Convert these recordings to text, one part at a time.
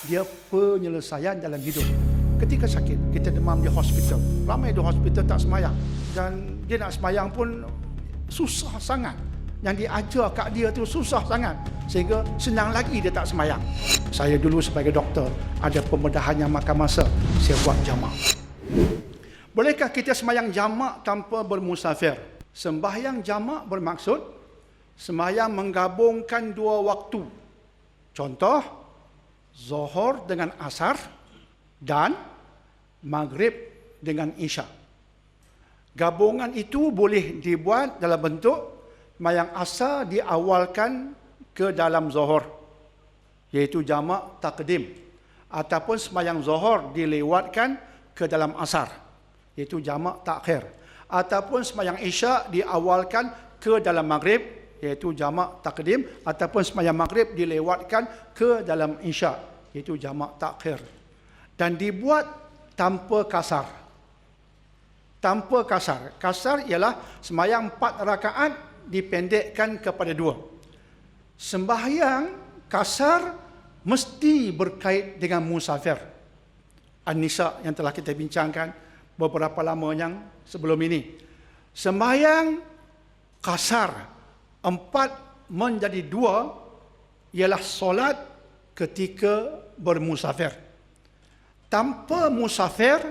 dia penyelesaian dalam hidup. Ketika sakit, kita demam di hospital. Ramai di hospital tak semayang. Dan dia nak semayang pun susah sangat. Yang diajar kat dia tu susah sangat. Sehingga senang lagi dia tak semayang. Saya dulu sebagai doktor, ada pembedahan yang makan masa. Saya buat jamak. Bolehkah kita semayang jamak tanpa bermusafir? Sembahyang jamak bermaksud sembahyang menggabungkan dua waktu. Contoh, Zuhur dengan Asar dan Maghrib dengan Isya. Gabungan itu boleh dibuat dalam bentuk sembahyang Asar diawalkan ke dalam Zuhur, iaitu jamak takdim, ataupun sembahyang Zuhur dilewatkan ke dalam Asar, iaitu jamak takhir, ataupun sembahyang Isya diawalkan ke dalam Maghrib, iaitu jamak takdim, ataupun sembahyang Maghrib dilewatkan ke dalam Isya, iaitu jamak takhir. Dan dibuat tanpa kasar. Tanpa kasar. Kasar ialah sembahyang 4 rakaat dipendekkan kepada 2. Sembahyang kasar mesti berkait dengan musafir. An-Nisa yang telah kita bincangkan beberapa lama yang sebelum ini. Sembahyang kasar 4 menjadi 2 ialah solat ketika bermusafir. Tanpa musafir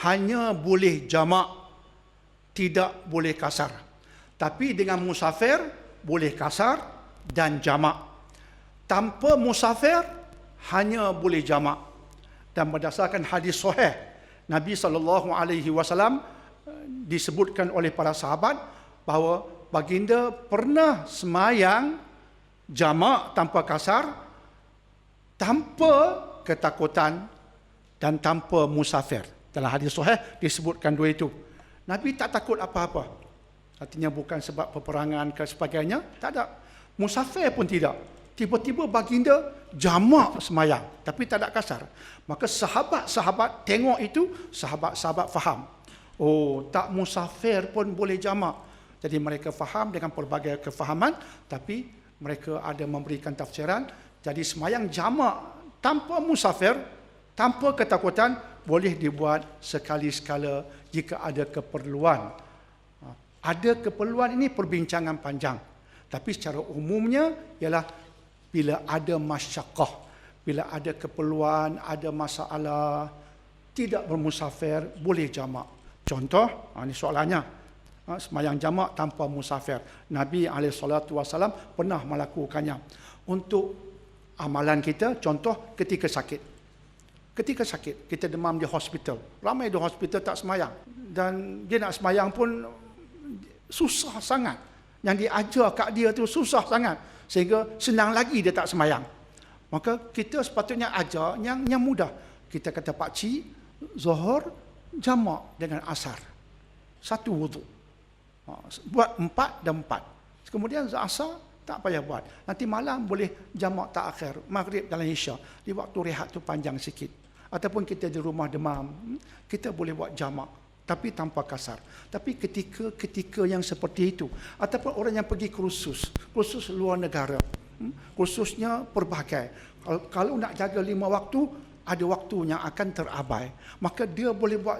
hanya boleh jamak, tidak boleh kasar. Tapi dengan musafir boleh kasar dan jamak. Tanpa musafir hanya boleh jamak. Dan berdasarkan hadis sahih Nabi SAW disebutkan oleh para sahabat bahawa baginda pernah semayang jamak tanpa kasar, tanpa ketakutan dan tanpa musafir. Dalam hadis sahih disebutkan dua itu. Nabi tak takut apa-apa. Artinya bukan sebab peperangan ke sebagainya, tak ada. Musafir pun tidak. Tiba-tiba baginda jamak semayang, tapi tak ada kasar. Maka sahabat-sahabat tengok itu, sahabat-sahabat faham. Oh, tak musafir pun boleh jamak. Jadi mereka faham dengan pelbagai kefahaman, tapi mereka ada memberikan tafsiran. Jadi semayang jamak tanpa musafir, tanpa ketakutan, boleh dibuat sekali-sekala jika ada keperluan. Ada keperluan ini perbincangan panjang. Tapi secara umumnya ialah bila ada masyaqqah, bila ada keperluan, ada masalah, tidak bermusafir, boleh jamak. Contoh, ini soalannya, semayang jamak tanpa musafir. Nabi SAW pernah melakukannya. Untuk amalan kita, contoh ketika sakit. Ketika sakit, kita demam di hospital. Ramai di hospital tak semayang. Dan dia nak semayang pun susah sangat. Yang diajar kat dia tu susah sangat. Sehingga senang lagi dia tak semayang. Maka kita sepatutnya ajar yang mudah. Kita kata pakcik, Zuhur jamak dengan Asar. Satu wuduk. Buat 4 dan 4. Kemudian Asar tak payah buat. Nanti malam boleh jamak takhir, Maghrib dalam Isya. Di waktu rehat tu panjang sikit. Ataupun kita di rumah demam, kita boleh buat jamak, tapi tanpa kasar. Tapi ketika yang seperti itu, ataupun orang yang pergi kursus luar negara, kursusnya pelbagai. Kalau nak jaga 5 waktu, ada waktu yang akan terabai. Maka dia boleh buat,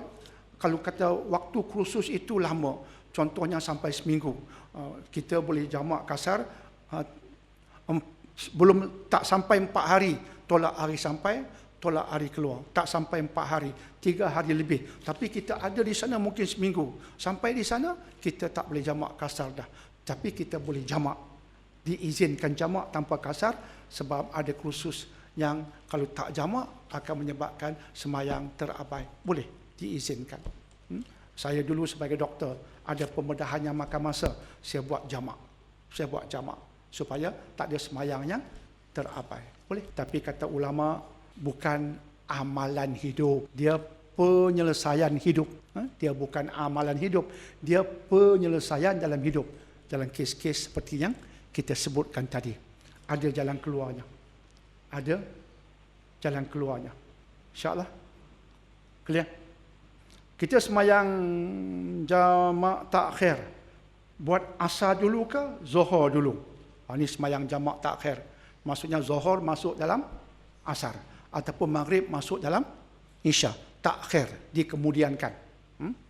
kalau kata waktu kursus itu lama, contohnya sampai seminggu, kita boleh jamak kasar, belum tak sampai 4 hari, tolak hari sampai, tolak hari keluar. Tak sampai 4 hari, 3 hari lebih. Tapi kita ada di sana mungkin seminggu. Sampai di sana, kita tak boleh jamak kasar dah. Tapi kita boleh jamak. Diizinkan jamak tanpa kasar sebab ada kursus yang kalau tak jamak akan menyebabkan semayang terabai. Boleh, diizinkan. Saya dulu sebagai doktor, ada pembedahan yang makan masa. Saya buat jamak. Supaya tak ada semayang yang terabai. Boleh. Tapi kata ulama, bukan amalan hidup. Dia penyelesaian hidup. Dia bukan amalan hidup. Dia penyelesaian dalam hidup. Dalam kes-kes seperti yang kita sebutkan tadi. Ada jalan keluarnya. Ada jalan keluarnya. InsyaAllah. Clear? Kita semayang jamak takhir. Buat Asar dulu ke Zuhur dulu? Ini semayang jamak takhir. Maksudnya Zuhur masuk dalam asar. Ataupun maghrib masuk dalam isya. Takhir, dikemudiankan.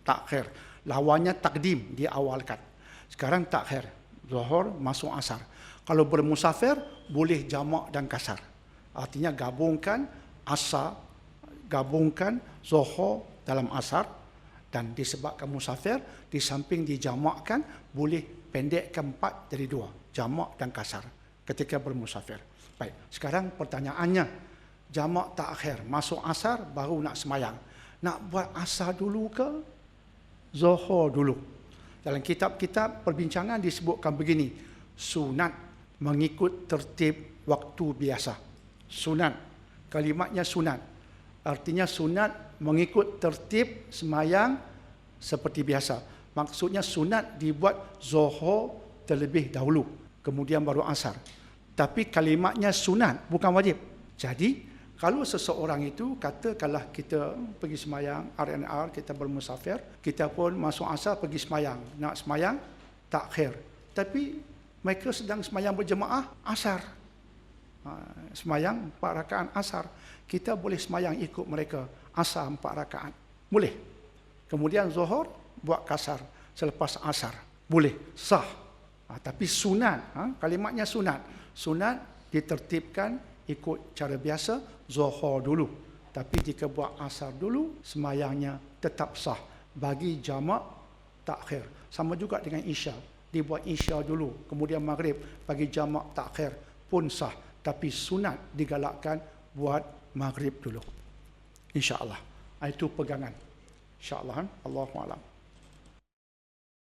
Takhir. Lawannya takdim, diawalkan. Sekarang takhir. Zuhur masuk asar. Kalau bermusafir, boleh jamak dan kasar. Artinya gabungkan asar, gabungkan zuhur dalam asar, dan disebabkan musafir, di samping dijamakkan, boleh pendekkan 4 jadi 2. Jamak dan kasar ketika bermusafir. Baik, sekarang pertanyaannya, jamak takhir, masuk asar baru nak semayang. Nak buat asar dulu ke zuhur dulu? Dalam kitab-kitab perbincangan disebutkan begini, sunat mengikut tertib waktu biasa. Sunat, kalimatnya sunat. Artinya sunat mengikut tertib semayang seperti biasa. Maksudnya sunat dibuat zuhur terlebih dahulu, kemudian baru asar. Tapi kalimatnya sunat, bukan wajib. Jadi, kalau seseorang itu katakanlah kita pergi semayang, RNR, kita bermusafir, kita pun masuk asar pergi semayang. Nak semayang, takhir. Tapi mereka sedang semayang berjemaah, asar. Semayang 4 rakaat asar. Kita boleh semayang ikut mereka, asar 4 rakaat. Boleh. Kemudian zuhur, buat kasar selepas asar. Boleh, sah. Tapi sunat, kalimatnya sunat. Sunat ditertibkan ikut cara biasa, zuhur dulu. Tapi jika buat asar dulu, semayangnya tetap sah. Bagi jamak takhir. Sama juga dengan isya. Dibuat isya dulu, kemudian maghrib. Bagi jamak takhir pun sah. Tapi sunat digalakkan buat maghrib dulu. InsyaAllah. Itu pegangan. InsyaAllah. Allahu'alam.